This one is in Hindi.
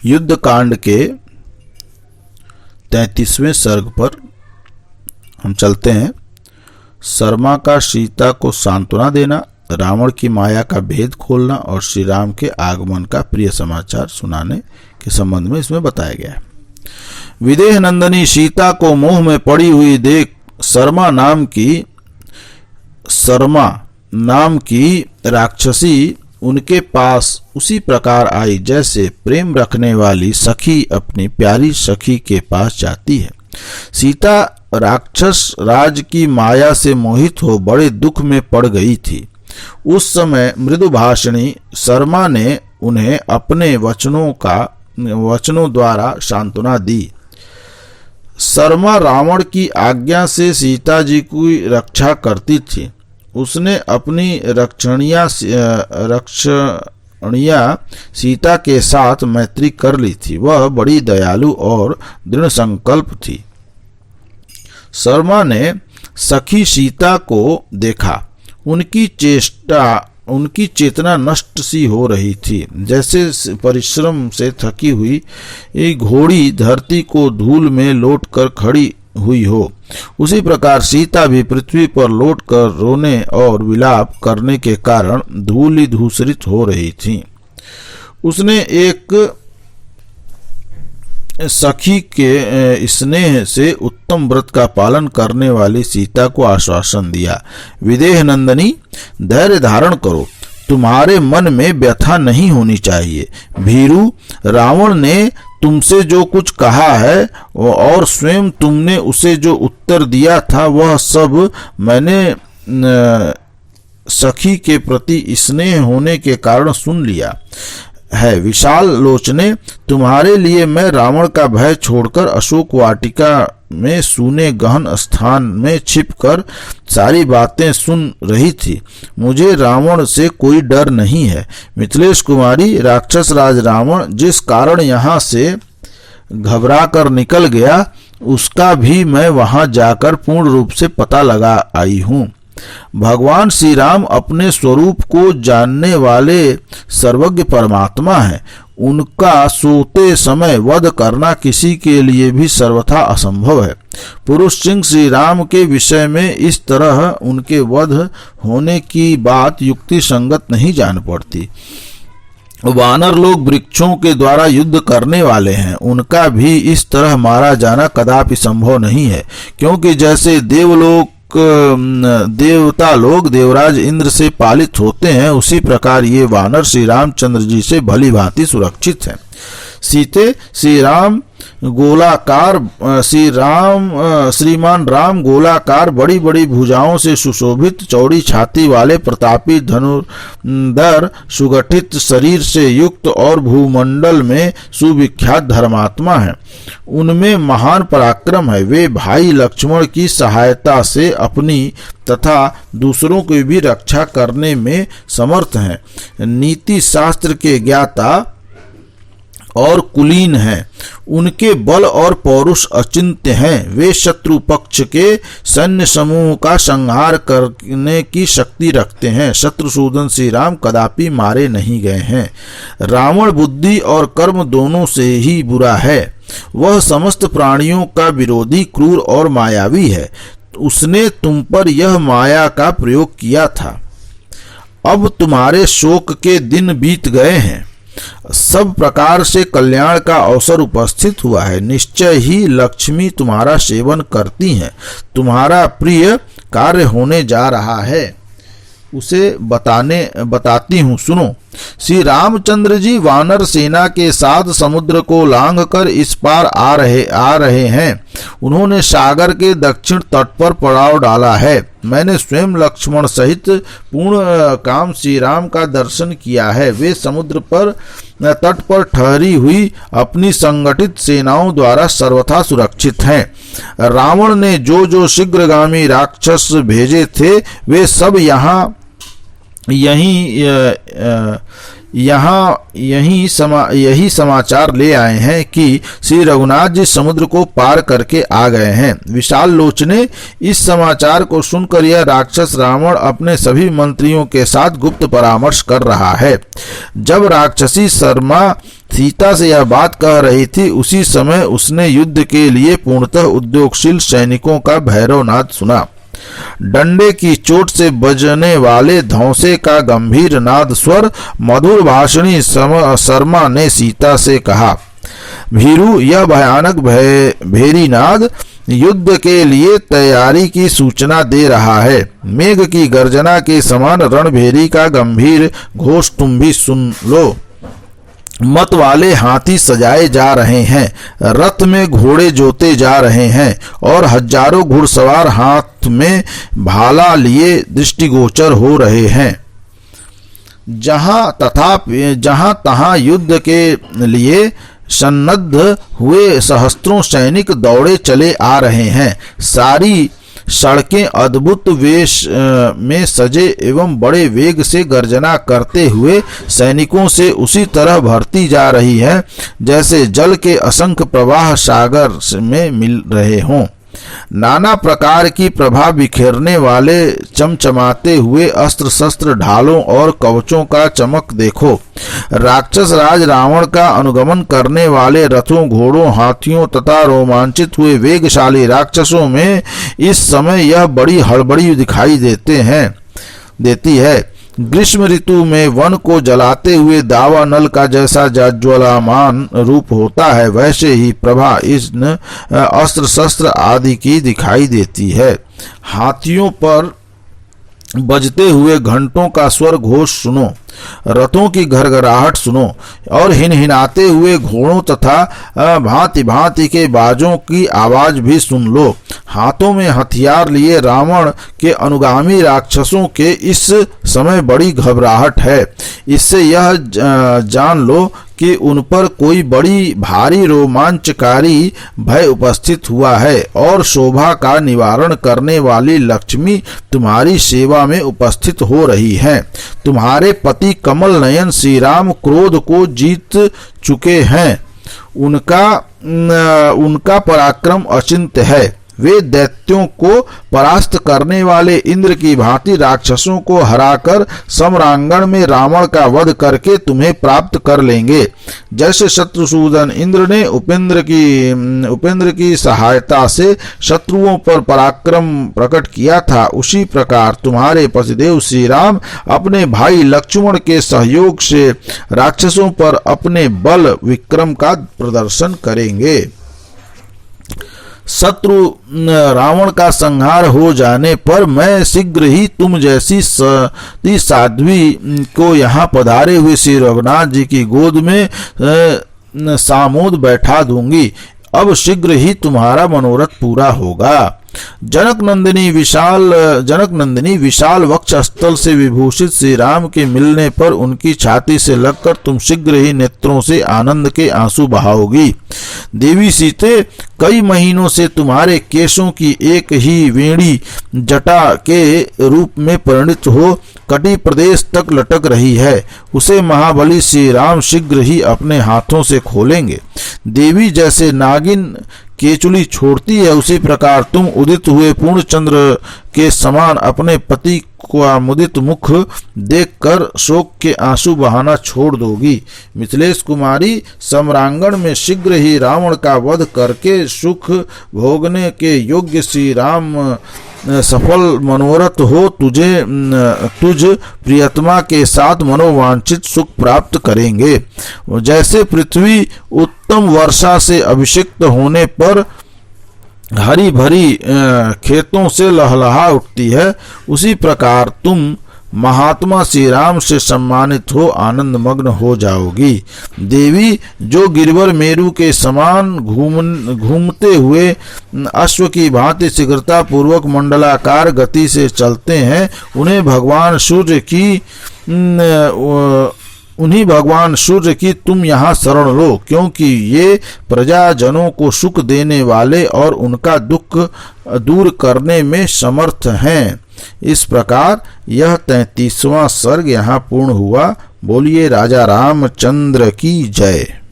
युद्ध कांड के 33वें सर्ग पर हम चलते हैं। शर्मा का सीता को सांत्वना देना, रावण की माया का भेद खोलना और श्री राम के आगमन का प्रिय समाचार सुनाने के संबंध में इसमें बताया गया है। विदेह नंदनी सीता को मोह में पड़ी हुई देख शर्मा नाम की राक्षसी उनके पास उसी प्रकार आई जैसे प्रेम रखने वाली सखी अपनी प्यारी सखी के पास जाती है। सीता राक्षस राज की माया से मोहित हो बड़े दुख में पड़ गई थी। उस समय मृदुभाषिणी शर्मा ने उन्हें अपने वचनों द्वारा सांत्वना दी। शर्मा रावण की आज्ञा से सीता जी की रक्षा करती थी। उसने अपनी रक्षणिया सीता के साथ मैत्री कर ली थी। वह बड़ी दयालु और दृढ़ संकल्प थी। शर्मा ने सखी सीता को देखा। उनकी चेतना नष्ट सी हो रही थी, जैसे परिश्रम से थकी हुई घोड़ी धरती को धूल में लौटकर खड़ी हुई हो। उसी प्रकार सीता भी पृथ्वी पर लौटकर रोने और विलाप करने के कारण धूलि धूसरित हो रही थी। उसने एक सखी के स्नेह से उत्तम व्रत का पालन करने वाली सीता को आश्वासन दिया। विदेह नंदनी, धैर्य धारण करो, तुम्हारे मन में व्यथा नहीं होनी चाहिए। भीरू, रावण ने तुमसे जो कुछ कहा है और स्वयं तुमने उसे जो उत्तर दिया था वह सब मैंने सखी के प्रति स्नेह होने के कारण सुन लिया है। विशाल लोचने, तुम्हारे लिए मैं रावण का भय छोड़कर अशोक वाटिका में सूने गहन स्थान में छिपकर सारी बातें सुन रही थी। मुझे रावण से कोई डर नहीं है। मिथिलेश कुमारी, राक्षस राज रावण जिस कारण यहाँ से घबरा कर निकल गया उसका भी मैं वहां जाकर पूर्ण रूप से पता लगा आई हूँ। भगवान श्री राम अपने स्वरूप को जानने वाले सर्वज्ञ परमात्मा हैं। उनका सोते समय वध करना किसी के लिए भी सर्वथा असंभव है। पुरुष सिंह श्री राम के विषय में इस तरह उनके वध होने की बात युक्ति संगत नहीं जान पड़ती। वानर लोग वृक्षों के द्वारा युद्ध करने वाले हैं, उनका भी इस तरह मारा जाना कदापि संभव नहीं है, क्योंकि जैसे देवता लोग देवराज इंद्र से पालित होते हैं उसी प्रकार ये वानर श्री रामचंद्र जी से भली भांति सुरक्षित हैं। श्रीमान राम गोलाकार बड़ी बड़ी भुजाओं से सुशोभित चौड़ी छाती वाले प्रतापी धनुर्धर सुगठित शरीर से युक्त और भूमंडल में सुविख्यात धर्मात्मा हैं। उनमें महान पराक्रम है। वे भाई लक्ष्मण की सहायता से अपनी तथा दूसरों की भी रक्षा करने में समर्थ हैं। नीति शास्त्र के ज्ञाता और कुलीन हैं। उनके बल और पौरुष अचिंत्य हैं। वे शत्रु पक्ष के सैन्य समूह का संहार करने की शक्ति रखते हैं। शत्रुसूदन श्री राम कदापि मारे नहीं गए हैं। रावण बुद्धि और कर्म दोनों से ही बुरा है। वह समस्त प्राणियों का विरोधी, क्रूर और मायावी है। उसने तुम पर यह माया का प्रयोग किया था। अब तुम्हारे शोक के दिन बीत गए हैं। सब प्रकार से कल्याण का अवसर उपस्थित हुआ है। निश्चय ही लक्ष्मी तुम्हारा सेवन करती हैं। तुम्हारा प्रिय कार्य होने जा रहा है, उसे बताती हूँ, सुनो। श्री रामचंद्र जी वानर सेना के साथ समुद्र को लांघकर इस पार आ रहे हैं। उन्होंने सागर के दक्षिण तट पर पड़ाव डाला है। मैंने स्वयं लक्ष्मण सहित पूर्ण काम श्री राम का दर्शन किया है। वे समुद्र पर तट पर ठहरी हुई अपनी संगठित सेनाओं द्वारा सर्वथा सुरक्षित हैं। रावण ने जो शीघ्रगामी राक्षस भेजे थे वे सब यही समाचार ले आए हैं कि श्री रघुनाथ जी समुद्र को पार करके आ गए हैं। विशाल लोचने इस समाचार को सुनकर यह राक्षस रावण अपने सभी मंत्रियों के साथ गुप्त परामर्श कर रहा है। जब राक्षसी शर्मा सीता से यह बात कह रही थी, उसी समय उसने युद्ध के लिए पूर्णतः उद्योगशील सैनिकों का भैरवनाद सुना। डंडे की चोट से बजने वाले धौंसे का गंभीर नाद स्वर मधुर भाषणी शर्मा ने सीता से कहा, भीरू, यह भयानक भेरी नाद युद्ध के लिए तैयारी की सूचना दे रहा है। मेघ की गर्जना के समान रणभेरी का गंभीर घोष तुम भी सुन लो। मत वाले हाथी सजाए जा रहे हैं, रथ में घोड़े जोते जा रहे हैं और हजारों घुड़सवार हाथ में भाला लिए दृष्टिगोचर हो रहे हैं। जहां तहां युद्ध के लिए सन्नद्ध हुए सहस्त्रों सैनिक दौड़े चले आ रहे हैं। सारी सड़कें अद्भुत वेश में सजे एवं बड़े वेग से गर्जना करते हुए सैनिकों से उसी तरह भरती जा रही है जैसे जल के असंख्य प्रवाह सागर में मिल रहे हों। नाना प्रकार की प्रभा बिखेरने वाले चमचमाते हुए अस्त्र शस्त्र ढालों और कवचों का चमक देखो। राक्षस राज रावण का अनुगमन करने वाले रथों, घोड़ों, हाथियों तथा रोमांचित हुए वेगशाली राक्षसों में इस समय यह बड़ी हड़बड़ी दिखाई देती है। ग्रीष्म ऋतु में वन को जलाते हुए दावानल का जैसा ज्वलमान रूप होता है, वैसे ही प्रभा इस अस्त्र शस्त्र आदि की दिखाई देती है। हाथियों पर बजते हुए घंटों का स्वर घोष सुनो, रथों की घरघराहट सुनो और हिनहिनाते हुए घोड़ों तथा भांति भांति के बाजों की आवाज भी सुन लो। हाथों में हथियार लिए रावण के अनुगामी राक्षसों के इस समय बड़ी घबराहट है। इससे यह जान लो कि उन पर कोई बड़ी भारी रोमांचकारी भय उपस्थित हुआ है और शोभा का निवारण करने वाली लक्ष्मी तुम्हारी सेवा में उपस्थित हो रही हैं। तुम्हारे पति कमल नयन श्री राम क्रोध को जीत चुके हैं। उनका पराक्रम अचिंत्य है। वे दैत्यों को परास्त करने वाले इंद्र की भांति राक्षसों को हराकर सम्रांगण में रावण का वध करके तुम्हें प्राप्त कर लेंगे। जैसे शत्रुसूदन इंद्र ने उपेंद्र की सहायता से शत्रुओं पर पराक्रम प्रकट किया था, उसी प्रकार तुम्हारे पतिदेव श्री राम अपने भाई लक्ष्मण के सहयोग से राक्षसों पर अपने बल विक्रम का प्रदर्शन करेंगे। शत्रु रावण का संहार हो जाने पर मैं शीघ्र ही तुम जैसी साध्वी को यहाँ पधारे हुए श्री रघुनाथ जी की गोद में सामोद बैठा दूंगी। अब शीघ्र ही तुम्हारा मनोरथ पूरा होगा। जनक नंदिनी विशाल वक्ष स्थल से विभूषित श्री राम के मिलने पर उनकी छाती से लगकर तुम शीघ्र ही नेत्रों से आनंद के आंसू बहाओगी। देवी सीते, कई महीनों से तुम्हारे केशों की एक ही वेणी जटा के रूप में परिणित हो कटी प्रदेश तक लटक रही है, उसे महाबली श्री राम शीघ्र ही अपने हाथों से खोलेंगे। देवी जैसे नागिन केचुली छोड़ती है, उसी प्रकार तुम उदित हुए पूर्ण चंद्र के समान अपने पति का मुदित मुख देखकर शोक के आंसू बहाना छोड़ दोगी। मिथिलेश कुमारी, सम्रांगण में शीघ्र ही रावण का वध करके सुख भोगने के योग्य श्री राम सफल मनोरथ हो तुझ प्रियतमा के साथ मनोवांछित सुख प्राप्त करेंगे। जैसे पृथ्वी उत्तम वर्षा से अभिषिक्त होने पर हरी भरी खेतों से लहलहा उठती है, उसी प्रकार तुम महात्मा श्री राम से सम्मानित हो आनंद मग्न हो जाओगी। देवी, जो गिरवर मेरू के समान घूमते हुए अश्व की भांति शीघ्रता पूर्वक मंडलाकार गति से चलते हैं, उन्हीं भगवान सूर्य की तुम यहाँ शरण लो, क्योंकि ये प्रजाजनों को सुख देने वाले और उनका दुख दूर करने में समर्थ हैं। इस प्रकार यह 33वां सर्ग यहाँ पूर्ण हुआ। बोलिए राजा रामचंद्र की जय।